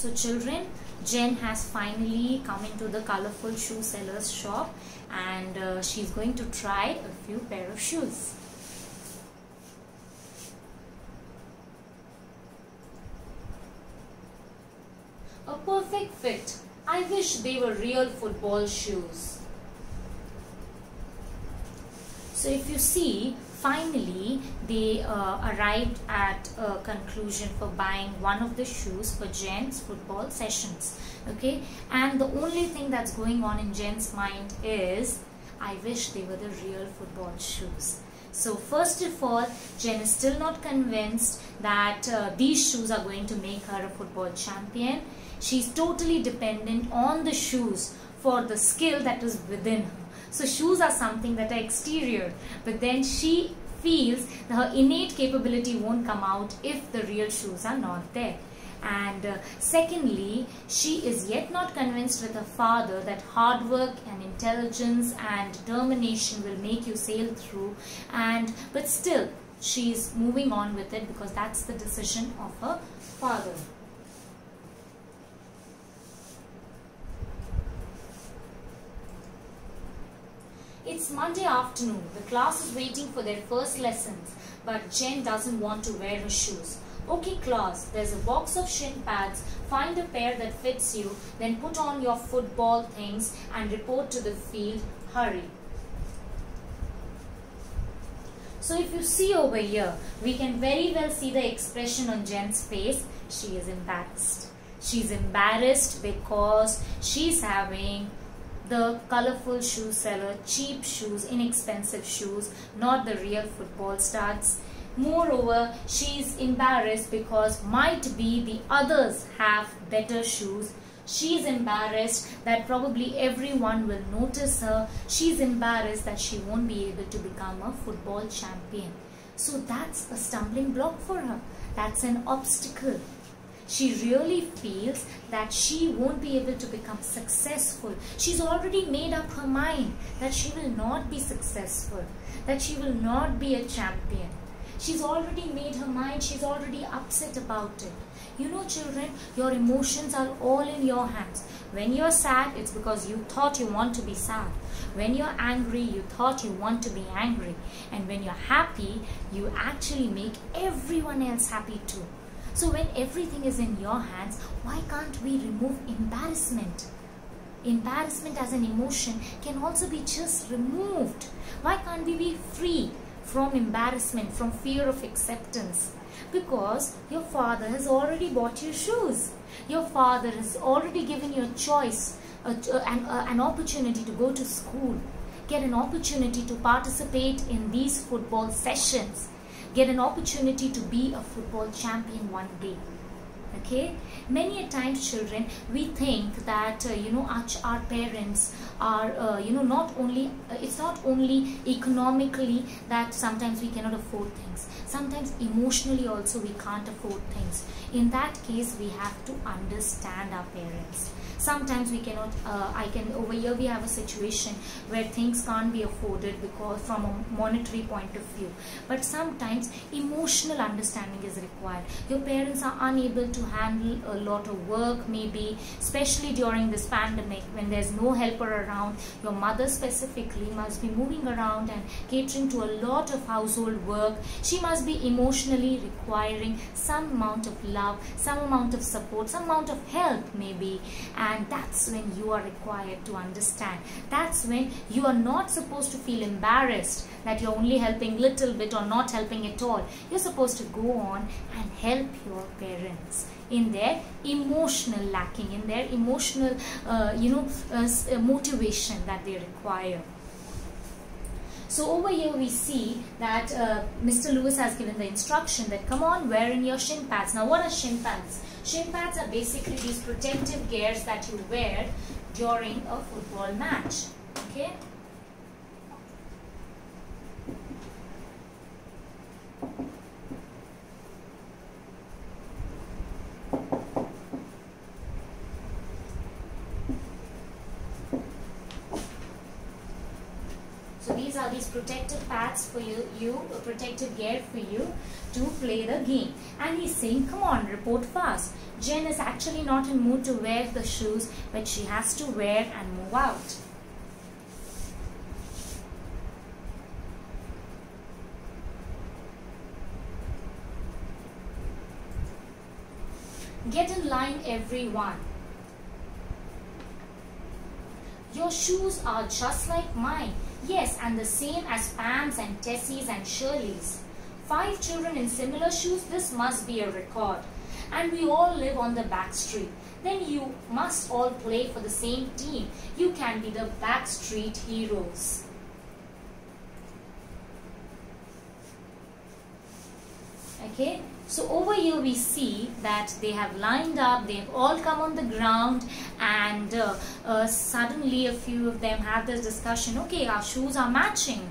So children, Jen has finally come into the colorful shoe seller's shop, and she's going to try a few pair of shoes. A perfect fit. I wish they were real football shoes. So if you see, finally they arrived at a conclusion for buying one of the shoes for Jen's football sessions. Okay, and the only thing that's going on in Jen's mind is, I wish they were the real football shoes. So first of all, Jen is still not convinced that these shoes are going to make her a football champion. She's totally dependent on the shoes for the skill that is within her. So shoes are something that are exterior, but then she feels that her innate capability won't come out if the real shoes are not there. And secondly, she is yet not convinced with her father that hard work and intelligence and determination will make you sail through, but still she's moving on with it because that's the decision of her father. It's Monday afternoon. The class is waiting for their first lessons, but Jen doesn't want to wear her shoes. Okay class, there's a box of shin pads. Find a pair that fits you, then put on your football things and report to the field. Hurry. So if you see over here, we can very well see the expression on Jen's face. She is embarrassed. She's embarrassed because she's having the colorful shoe seller, cheap shoes, inexpensive shoes, not the real football studs. Moreover, she's embarrassed because might be the others have better shoes. She's embarrassed that probably everyone will notice her. She's embarrassed that she won't be able to become a football champion. So that's a stumbling block for her. That's an obstacle. She really feels that she won't be able to become successful. She's already made up her mind that she will not be successful, that she will not be a champion. She's already made her mind, she's already upset about it. You know children, your emotions are all in your hands. When you're sad, it's because you thought you want to be sad. When you're angry, you thought you want to be angry. And when you're happy, you actually make everyone else happy too. So when everything is in your hands, why can't we remove embarrassment? Embarrassment as an emotion can also be just removed. Why can't we be free from embarrassment, from fear of acceptance? Because your father has already bought you shoes. Your father has already given you a choice, an opportunity to go to school, get an opportunity to participate in these football sessions, get an opportunity to be a football champion one day. Okay, many a times children, we think that our parents are not only it's not only economically that sometimes we cannot afford things, sometimes emotionally also we can't afford things. In that case, we have to understand our parents. Sometimes we cannot, over here we have a situation where things can't be afforded because from a monetary point of view. But sometimes emotional understanding is required. Your parents are unable to handle a lot of work, maybe, especially during this pandemic when there's no helper around. Your mother specifically must be moving around and catering to a lot of household work. She must be emotionally requiring some amount of love, some amount of support, some amount of help maybe. And that's when you are required to understand. That's when you are not supposed to feel embarrassed that you're only helping little bit or not helping at all. You're supposed to go on and help your parents in their emotional lacking, in their emotional motivation that they require. So over here we see that Mr. Lewis has given the instruction that come on, wear in your shin pads. Now what are shin pads? Shin pads are basically these protective gears that you wear during a football match. Okay. So these are these protective pads for you, protective gear for you to play the game. And he's saying, come on, report fast. Jen is actually not in mood to wear the shoes, but she has to wear and move out. Get in line, everyone. Your shoes are just like mine. Yes, and the same as Pam's and Tessie's and Shirley's. 5 children in similar shoes, this must be a record. And we all live on the back street. Then you must all play for the same team. You can be the Backstreet Heroes. Okay, so over here we see that they have lined up, they have all come on the ground, and suddenly a few of them have this discussion, okay, our shoes are matching,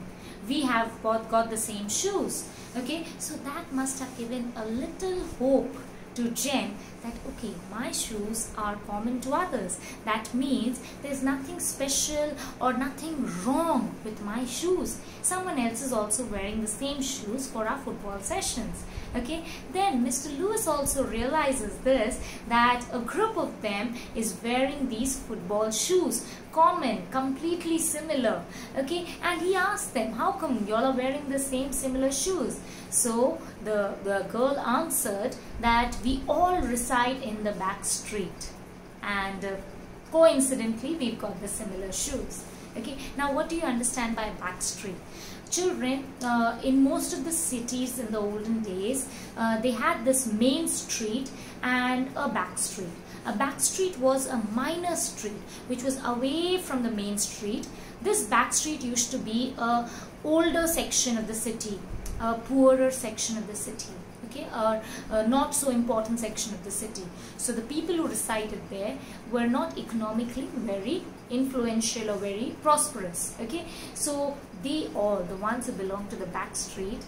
we have both got the same shoes. Okay, so that must have given a little hope to Jen that, okay, my shoes are common to others. That means there's nothing special or nothing wrong with my shoes. Someone else is also wearing the same shoes for our football sessions. Okay, then Mr. Lewis also realizes this, that a group of them is wearing these football shoes, common, completely similar. Okay, and he asks them, how come y'all are wearing the same similar shoes? So the girl answered that we all reside in the back street, and coincidentally we've got the similar shoes. Okay, now what do you understand by back street? Children, in most of the cities in the olden days, they had this main street and a back street. A back street was a minor street which was away from the main street. This back street used to be a older section of the city, a poorer section of the city, okay, or not so important section of the city. So the people who resided there were not economically very influential or very prosperous. Okay, so they all, the ones who belonged to the back street,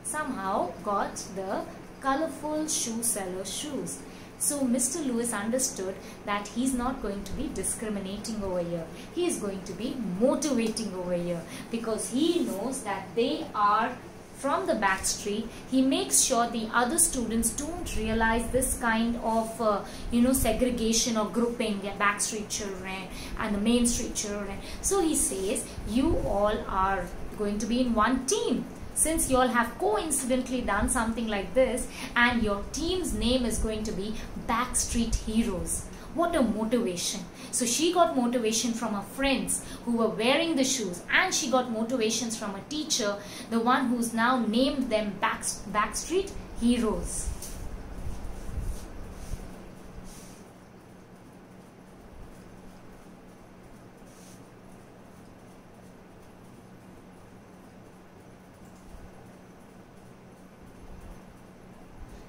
somehow got the colorful shoe seller's shoes. So Mr. Lewis understood that he's not going to be discriminating over here. He is going to be motivating over here, because he knows that they are from the back street. He makes sure the other students don't realize this kind of segregation or grouping, the back street children and the main street children. So he says, you all are going to be in one team. Since you all have coincidentally done something like this, and your team's name is going to be Backstreet Heroes. What a motivation. So she got motivation from her friends who were wearing the shoes, and she got motivations from a teacher, the one who's now named them Backstreet Heroes.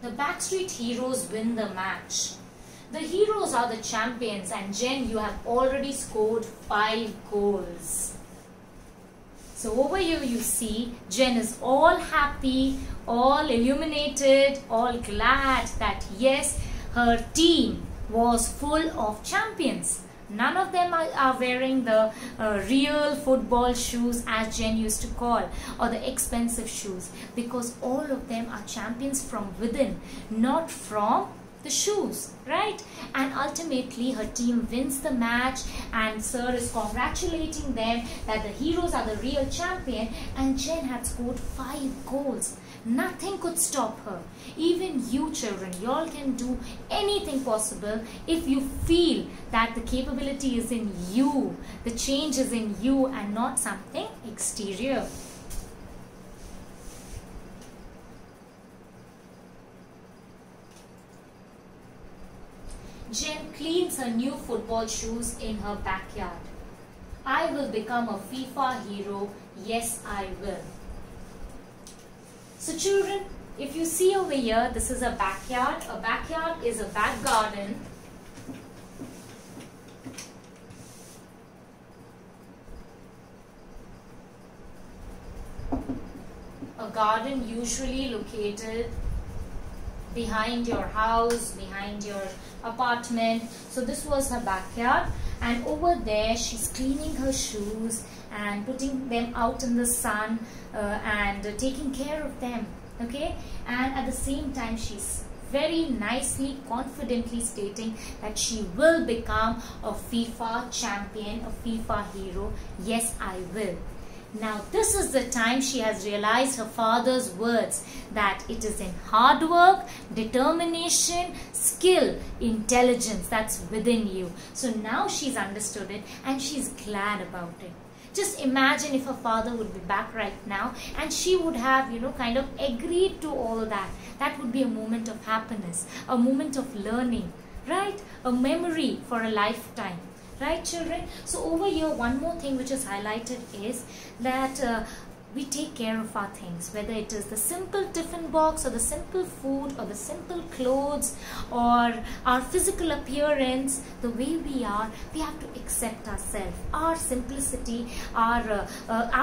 The Backstreet Heroes win the match. The heroes are the champions, and Jen, you have already scored 5 goals. So over here you see Jen is all happy, all illuminated, all glad that yes, her team was full of champions. None of them are wearing the real football shoes, as Jen used to call, or the expensive shoes, because all of them are champions from within, not from the shoes, right? And ultimately her team wins the match, and sir is congratulating them that the heroes are the real champion, and Jen had scored 5 goals. Nothing could stop her. Even you children, you all can do anything possible if you feel that the capability is in you, the change is in you and not something exterior. Jen cleans her new football shoes in her backyard. I will become a FIFA hero. Yes, I will. So children, if you see over here, this is a backyard. A backyard is a back garden. A garden usually located behind your house, behind your apartment. So this was her backyard, and over there she's cleaning her shoes and putting them out in the sun and taking care of them. Okay, and at the same time she's very nicely, confidently stating that she will become a FIFA champion, a FIFA hero. Yes, I will. Now this is the time she has realized her father's words, that it is in hard work, determination, skill, intelligence that's within you. So now she's understood it and she's glad about it. Just imagine if her father would be back right now and she would have, kind of agreed to all that. That would be a moment of happiness, a moment of learning, right? A memory for a lifetime. Right, children? So over here, one more thing which is highlighted is that we take care of our things, whether it is the simple tiffin box or the simple food or the simple clothes or our physical appearance, the way we are, we have to accept ourselves. Our simplicity, our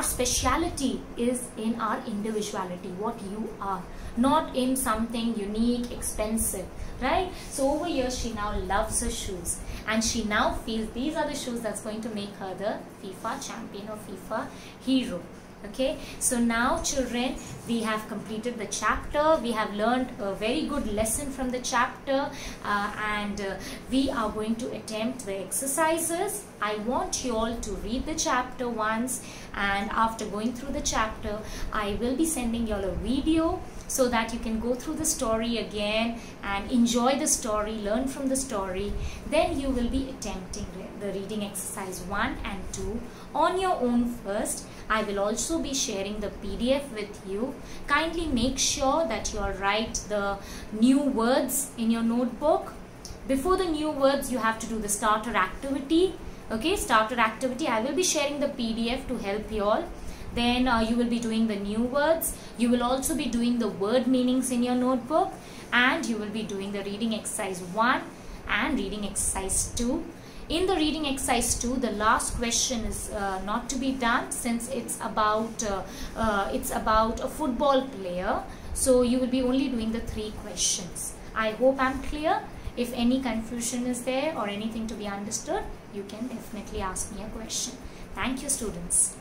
speciality is in our individuality, what you are, not in something unique, expensive, right? So over here, she now loves her shoes and she now feels these are the shoes that's going to make her the FIFA champion or FIFA hero. Okay, so now children, we have completed the chapter. We have learned a very good lesson from the chapter and we are going to attempt the exercises. I want you all to read the chapter once, and after going through the chapter, I will be sending you all a video so that you can go through the story again and enjoy the story, learn from the story. Then you will be attempting the reading exercise 1 and 2 on your own first. I will also be sharing the PDF with you. Kindly make sure that you all write the new words in your notebook. Before the new words, you have to do the starter activity. Okay, starter activity. I will be sharing the PDF to help you all. Then you will be doing the new words. You will also be doing the word meanings in your notebook, and you will be doing the reading exercise 1 and reading exercise 2. In the reading exercise 2, the last question is not to be done, since it's about a football player. So you will be only doing the 3 questions. I hope I'm clear. If any confusion is there or anything to be understood, you can definitely ask me a question. Thank you, students.